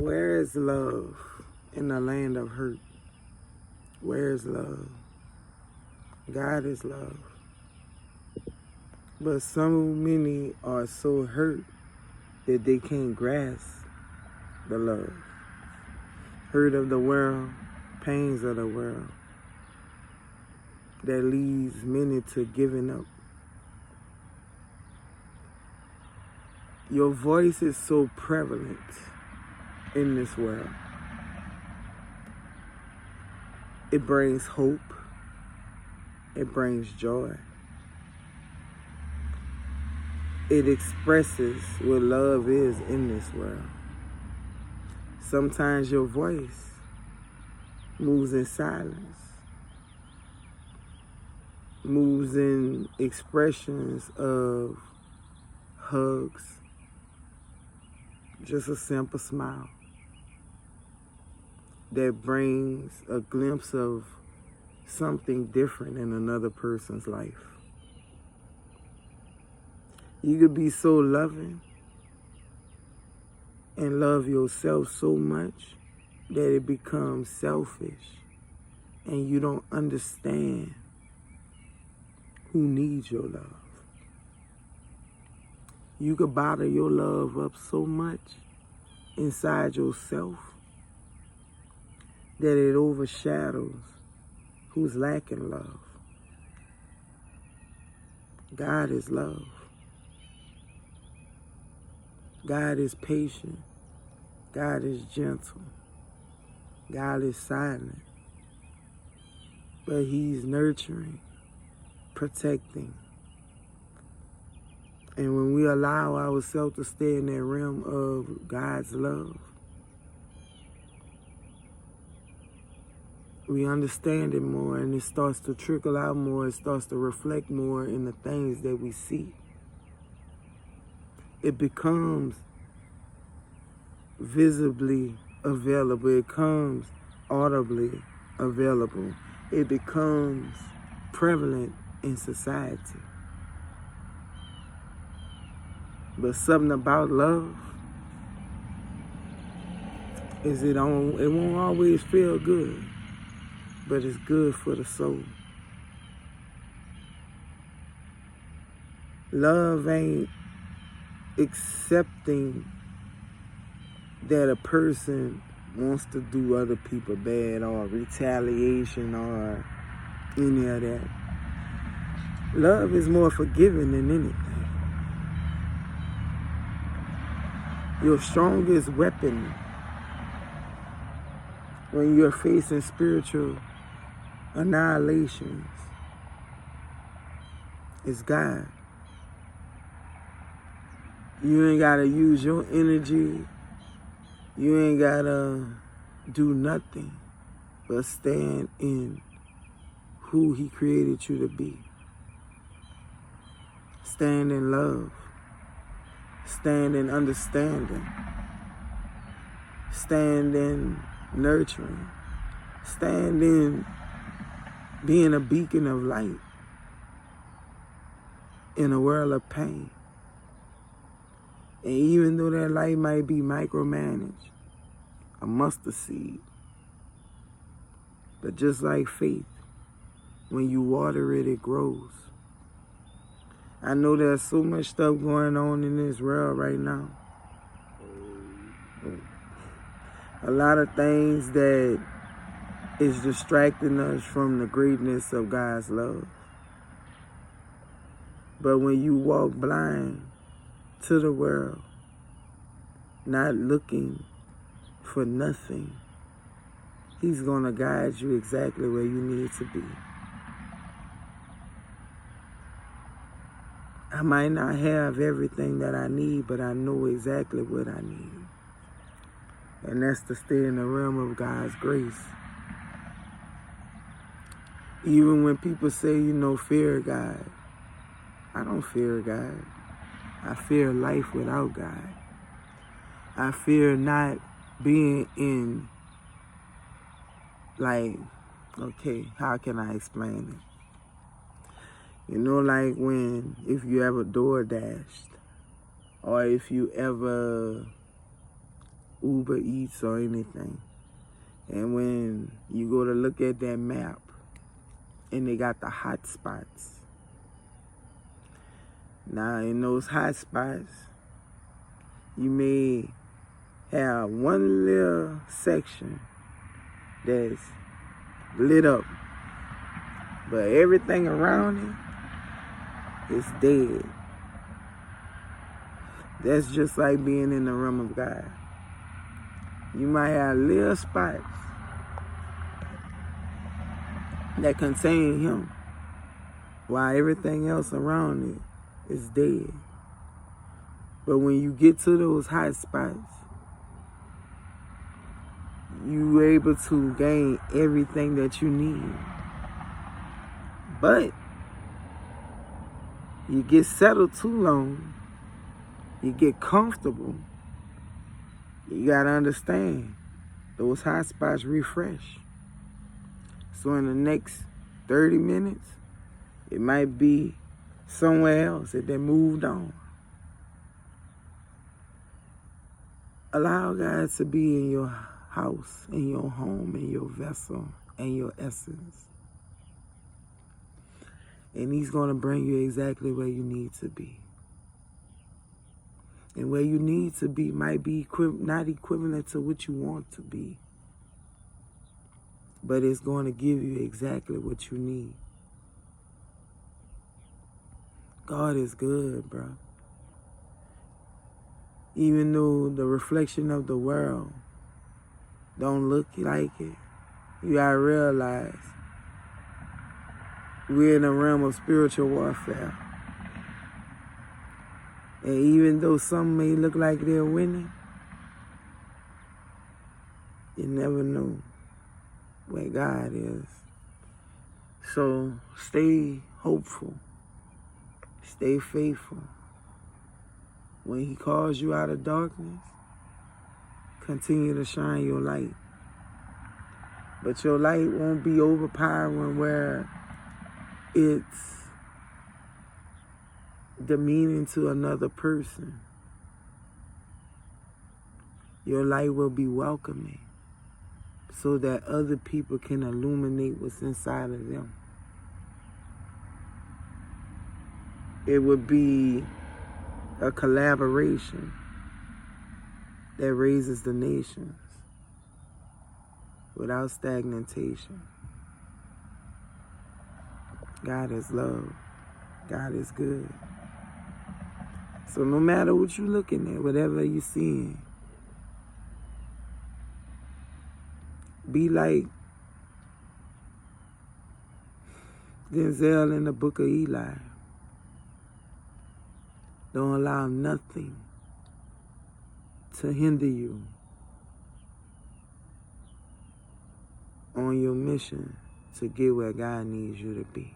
Where is love in the land of hurt? Where is love? God is love. But so many are so hurt that they can't grasp the love. Hurt of the world, pains of the world, that leads many to giving up. Your voice is so prevalent in this world. It brings hope. It brings joy. It expresses what love is in this world. Sometimes your voice moves in silence, moves in expressions of hugs, just a simple smile that brings a glimpse of something different in another person's life. You could be so loving and love yourself so much that it becomes selfish and you don't understand who needs your love. You could bottle your love up so much inside yourself that it overshadows who's lacking love. God is love. God is patient. God is gentle. God is silent. But He's nurturing, protecting. And when we allow ourselves to stay in that realm of God's love, we understand it more, and it starts to trickle out more. It starts to reflect more in the things that we see. It becomes visibly available. It becomes audibly available. It becomes prevalent in society. But something about love is it won't always feel good, but it's good for the soul. Love ain't accepting that a person wants to do other people bad or retaliation or any of that. Love is more forgiving than anything. Your strongest weapon when you're facing spiritual annihilations is God. You ain't gotta use your energy. You ain't gotta do nothing but stand in who He created you to be. Stand in love. Stand in understanding. Stand in nurturing. Stand in being a beacon of light in a world of pain. And even though that light might be micromanaged, a mustard seed, but just like faith, when you water it, it grows. I know there's so much stuff going on in this world right now. A lot of things that is distracting us from the greatness of God's love. But when you walk blind to the world, not looking for nothing, He's going to guide you exactly where you need to be. I might not have everything that I need, but I know exactly what I need. And that's to stay in the realm of God's grace. Even when people say, fear God, I don't fear God. I fear life without God. I fear not being in, how can I explain it? If you ever door dashed, or if you ever Uber Eats or anything. And when you go to look at that map and they got the hot spots. Now in those hot spots, you may have one little section that's lit up, but everything around it is dead. That's just like being in the realm of God. You might have little spots that contain Him, while everything else around it is dead. But when you get to those hot spots, you're able to gain everything that you need. But you get settled too long, you get comfortable. You gotta understand, those hot spots refresh. So in the next 30 minutes, it might be somewhere else that they moved on. Allow God to be in your house, in your home, in your vessel, in your essence. And He's going to bring you exactly where you need to be. And where you need to be might be not equivalent to what you want to be. But it's going to give you exactly what you need. God is good, bro. Even though the reflection of the world don't look like it, you gotta realize we're in a realm of spiritual warfare. And even though some may look like they're winning, you never know where God is. So stay hopeful. Stay faithful. When He calls you out of darkness, continue to shine your light. But your light won't be overpowering where it's demeaning to another person. Your light will be welcoming so that other people can illuminate what's inside of them. It would be a collaboration that raises the nations without stagnation. God is love. God is good. So no matter what you're looking at, whatever you're seeing, be like Denzel in the book of Eli. Don't allow nothing to hinder you on your mission to get where God needs you to be.